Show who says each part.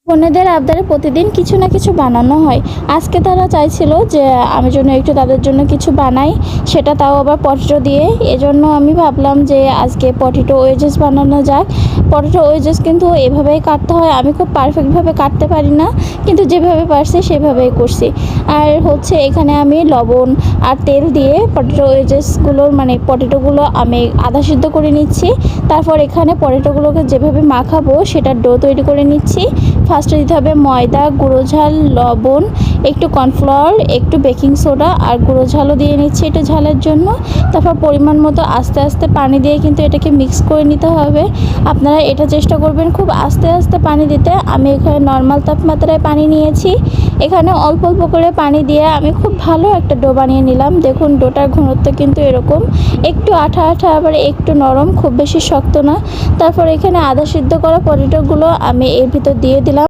Speaker 1: বোনেদের আবদারে প্রতিদিন কিছু না কিছু বানানো হয়। আজকে তারা চাইছিল যে আমি যেন একটু তাদের জন্য কিছু বানাই, সেটা তাও আবার পটেটো দিয়ে। এজন্য আমি ভাবলাম যে আজকে পটেটো ওয়েজেস বানানো যাক। পটেটো ওয়েজেস কিন্তু এভাবেই কাটতে হয়। আমি খুব পারফেক্টভাবে কাটতে পারি না, কিন্তু যেভাবে পারছি সেভাবেই করছি। আর হচ্ছে এখানে আমি লবণ আর তেল দিয়ে পটেটো ওয়েজেসগুলোর মানে পটেটোগুলো আমি আধা সিদ্ধ করে নিচ্ছি। তারপর এখানে পটেটোগুলোকে যেভাবে মাখাবো সেটার ডো তৈরি করে নিচ্ছি। ফার্স্টে দিতে হবে ময়দা, গুঁড়ো ঝাল, লবণ, একটু কর্নফ্লাওয়ার, একটু বেকিং সোডা আর গুঁড়ো ঝালও দিয়ে নিচ্ছি এটা ঝালের জন্য। তারপর পরিমাণ মতো আস্তে আস্তে পানি দিয়ে কিন্তু এটাকে মিক্স করে নিতে হবে। আপনারা এটা চেষ্টা করবেন খুব আস্তে আস্তে পানি দিতে। আমি এখানে নর্মাল তাপমাত্রায় পানি নিয়েছি। এখানে অল্প অল্প করে পানি দিয়ে আমি খুব ভালো একটা ডো বানিয়ে নিলাম। দেখুন ডোটার ঘনত্ব কিন্তু এরকম, একটু আঠা আঠা আবার একটু নরম, খুব বেশি শক্ত না। তারপর এখানে আধা সিদ্ধ করা পটেটোগুলো আমি এর ভিতর দিয়ে দিলাম।